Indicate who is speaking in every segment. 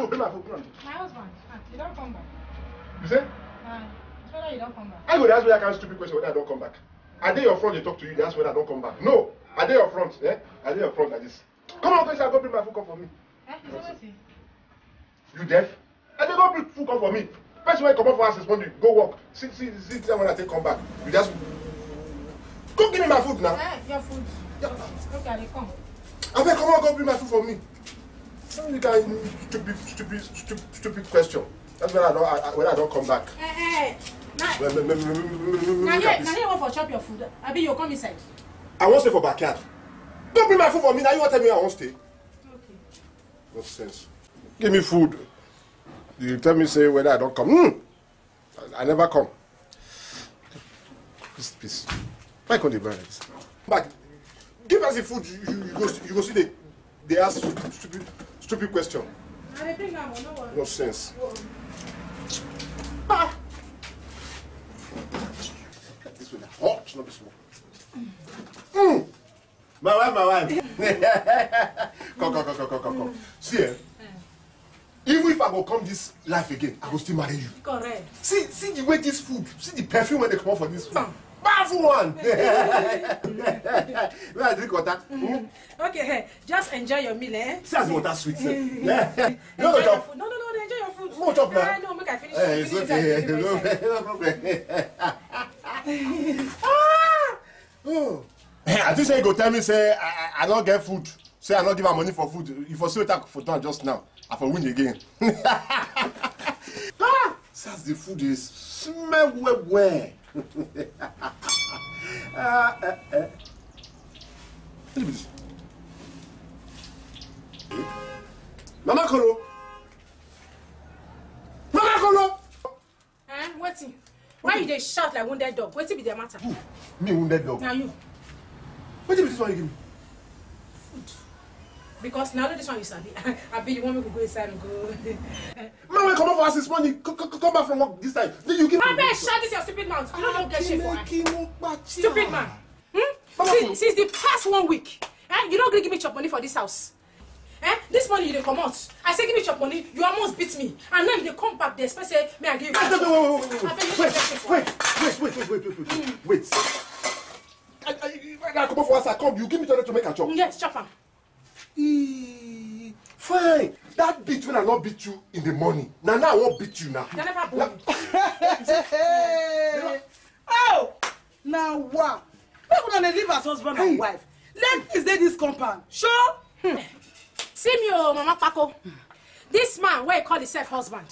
Speaker 1: go bring my food.
Speaker 2: My husband, you don't come back.
Speaker 1: You say?
Speaker 2: Whether you don't come back.
Speaker 1: I go ask me that kind of stupid question whether I don't come back. Are they your front? They talk to you. They ask whether I don't come back. No. Are they your front? Eh? Are they your front like this? Come on, go bring my food. Come for me. You deaf? I did not bring food. Come for me. First when you come up for us this morning, go walk. See there when I take come back. You just go give me my food now.
Speaker 2: Your food. Okay, they come.
Speaker 1: I beg, come on, go bring my food for me. You can stupid question. That's when I don't come back.
Speaker 2: Now you want for chop your food. Abi you come inside.
Speaker 1: I won't stay for backyard. Don't bring my food for me. Now you want to tell me I won't stay.
Speaker 2: Okay.
Speaker 1: No sense. Give me food. You tell me say whether I don't come. I never come. Please. Why can't they buy this? Back. Give us the food. You go see they ask stupid question. No sense. This way. Oh, it's not this one. My wife. Come. See, even if I go come this life again, I will still marry you.
Speaker 2: Correct.
Speaker 1: See the way this food, see the perfume when they come out for this food. Powerful one. When I drink water.
Speaker 2: Okay, just enjoy your meal, eh?
Speaker 1: See as water sweet.
Speaker 2: Enjoy your food. No, enjoy your food.
Speaker 1: More chop now.
Speaker 2: No, make I finish.
Speaker 1: It's okay. No problem. I think say you go tell me say I don't get food. Say I don't give her money for food. You for see what for done just now. I for win again. Since the food is smell well. Look at this. Mama Kolo.
Speaker 2: Waiting. Why you dey shout like wounded dog? What's be the matter?
Speaker 1: Who? Me wounded dog.
Speaker 2: Now you.
Speaker 1: What is this one you give me?
Speaker 2: Food. Because now this one you sabi. I bet you want me to go inside and go.
Speaker 1: Mama, come up for us this morning. Come back from work this time. Then you give me.
Speaker 2: Mama, shut this your stupid mouth. You don't get shit for her. Stupid man. Since the past 1 week, you don't give me chop money for this house. This money you dey come out. I say give me chop money, you almost beat me. And now you dey come back, they expect say me I give you.
Speaker 1: Wait. I come up for us, I come. You give me to make a chop.
Speaker 2: Yes, chop am.
Speaker 1: Fine. That beat when I not beat you in the morning. Now I won't beat you now.
Speaker 2: They never born you.
Speaker 3: Oh! Now what? Why would I live as husband and wife? Let me stay this compound. Sure?
Speaker 2: See me, oh, Mama Paco. This man, where he call himself husband.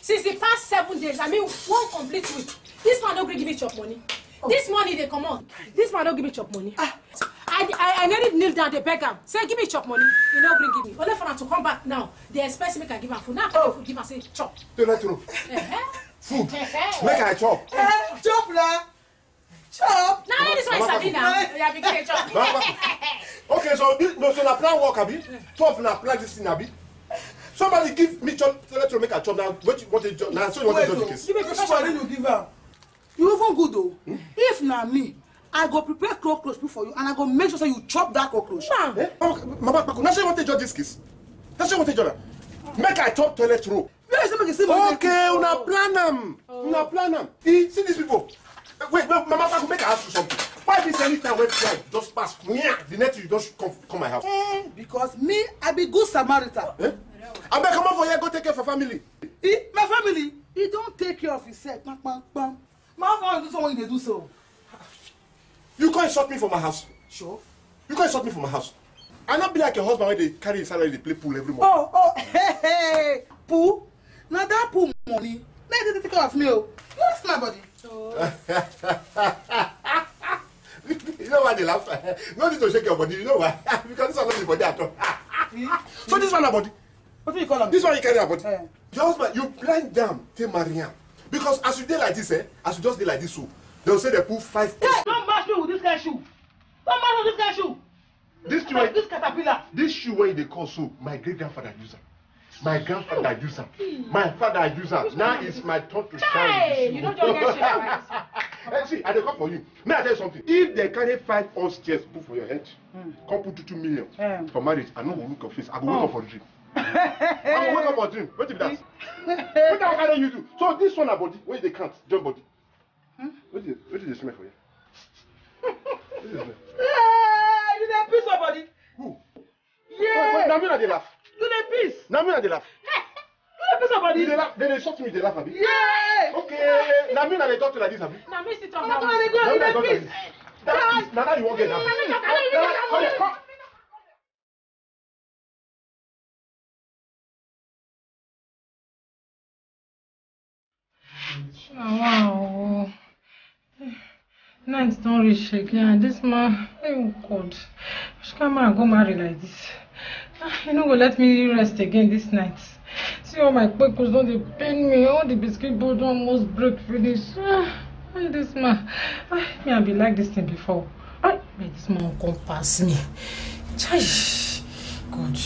Speaker 2: Since the past 7 days, I mean 1 complete week, this man don't give me chop money. This money they come on. This man don't give me chop money. I nearly kneel down, they beg him. Say, give me chop money. You don't bring me. Only for him to come back now. They expect me to give him food. Now I can give him say chop.
Speaker 1: Don't let you food. Make I chop.
Speaker 3: Chop la. Chop.
Speaker 2: Now this one is Sabi now. Yeah, begin chop.
Speaker 1: Okay, so na plan work abi. 12 na plan this thing abi. Somebody give me chop. Let you make a chop now. What you want to do now? So you want to do the case.
Speaker 3: You make professional you give her. You even good though. If na me, I go prepare cockroach for you and I go make sure you chop that cockroach.
Speaker 1: Mama Paco, now say you want to judge this case. Now say you want to judge. Make I chop toilet roll. Okay, una plan am. Una plan am. See these people. Wait, Mama Paco, make I ask you something. Why this anytime when fly just pass? The next you just come my house.
Speaker 3: Because me, I be good Samaritan.
Speaker 1: I better come out for here, go take care of your family.
Speaker 3: My family, he don't take care of himself. My husband do something they do so.
Speaker 1: You can't insult me from my house.
Speaker 3: Sure.
Speaker 1: You can't insult me from my house. I not be like your husband when they carry his salary, they play pool every month.
Speaker 3: Hey, pool? Now that pool money, now they take care of me. You ask my body.
Speaker 1: You know why they laugh? No need to shake your body. You know why? Because this one not the body at all. So this one a body.
Speaker 3: What do you call him?
Speaker 1: This one you carry a body. Your husband, you blind them to marry him. Because as you did like this, as you just did like this, so they'll say they put 5.
Speaker 3: Hey, don't match me with this guy's shoe. Don't match with this guy's shoe. This caterpillar.
Speaker 1: This shoe where they call so, my great grandfather used them. My grandfather used them. My father used them. Now it's my turn to shine.
Speaker 2: You don't just get shit.
Speaker 1: See, I dey come for you. May I tell you something? If they carry 5 ounce chairs put for your head, come put 2 million for marriage, I no go look your face. I go wake up for the dream. I go wake up for dream. What if that? What can I you do? So this one a body, where they can't join body. What is the smell for you? What is the smell?
Speaker 3: You dey piss somebody?
Speaker 1: Who?
Speaker 3: Yeah.
Speaker 1: Now me na dey laugh.
Speaker 3: You dey piss?
Speaker 1: Now me na dey laugh.
Speaker 3: You dey piss somebody?
Speaker 1: They laugh. They shot me. They laugh abi.
Speaker 3: Yeah.
Speaker 1: Okay. Now me na dey talk to like this abi.
Speaker 2: Now me sit on
Speaker 3: Come
Speaker 2: that
Speaker 3: on,
Speaker 2: one.
Speaker 3: they go. You dey piss.
Speaker 1: Now you won't get that. Come.
Speaker 4: Wow. Night don't reach again. This man, oh God. Which can man go marry like this? You know, go let me rest again this night. See all my kpekos don't they pain me. All the biscuit board almost break finish. Why this man? Me I be like this thing before. Why this man come pass me? Chai. God,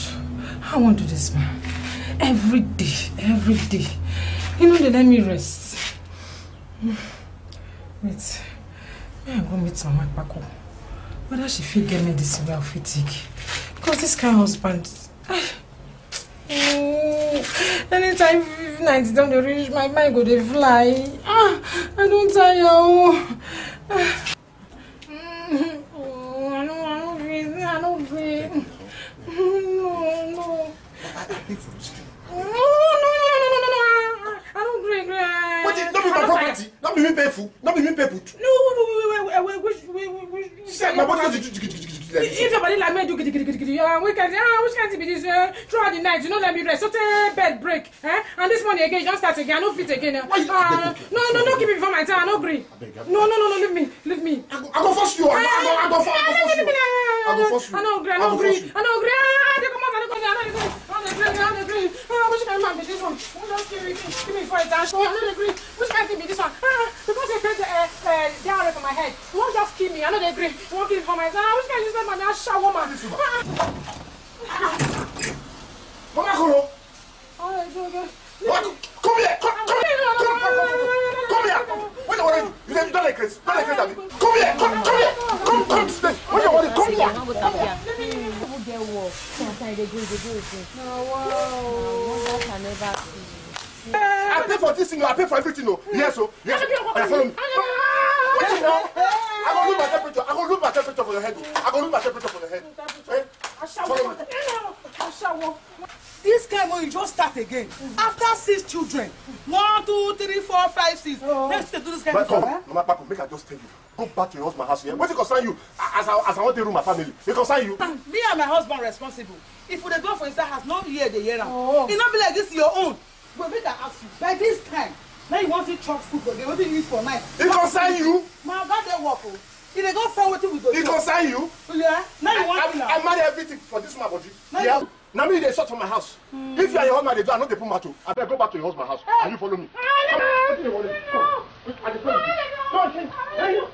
Speaker 4: I want to do this man every day. You know they let me rest. Wait, may I go meet Mama Paco? Whether she fit get medicine wey I fit take. Because this kind of husband, anytime night don dey reach, my mind go dey fly. I don't tire. I don't breathe. No.
Speaker 1: I pay for this.
Speaker 4: No. I don't breathe.
Speaker 1: What is not be my property? Not be me pay food. Not be me pay food.
Speaker 4: No,
Speaker 1: My body is
Speaker 4: if your body like me do which can't be this throughout the night, you know let me rest. So bed break. And this morning again, you don't start again. I don't fit again. No, keep me before my time. I don't agree. No, leave me.
Speaker 1: I go force you. I go force you.
Speaker 4: I don't agree. I don't agree. Which kind of man be this one? Just give me for attention. I don't agree. Which kind of be this one? Because they paid the diarrhea for my head. You won't just kill me. I don't agree. You won't kill me for my time. Which kind of this man? I shower woman.
Speaker 1: Mama Kuro. Come here. What do you want to do? You don't like Chris. Don't like Chris, Abby. Come here. Come to stay. What do you want to do? Come here. I pay for this thing. I pay for everything. Yes, so. Yes. Follow me. Wait now. I go look my temperature for your head. Follow me.
Speaker 3: This guy when you just start again. After 6 children. 1, 2, 3, 4, 5, 6. Let's do this kind of
Speaker 1: Come,
Speaker 3: stuff.
Speaker 1: Mama Paco, make I just tell you. Go back to your husband's house here. What it concern you? As I want to rule my family. It concern you.
Speaker 3: Me and my husband responsible. If we go for inside house, no year the year now. It not be like this your own. But make I ask you. By this time, now you want to chop food for them. What do you eat for night?
Speaker 1: It concern you.
Speaker 3: My God, they walk. If they go forward with the
Speaker 1: It concern you.
Speaker 3: Yeah. Now you want to
Speaker 1: I marry everything for this man body. Yeah. Now me they shot from my house. If you are your husband, they do. I know they put matter. I better go back to your husband's house. And you follow me. Come. What do you want? Come. I follow you. Come.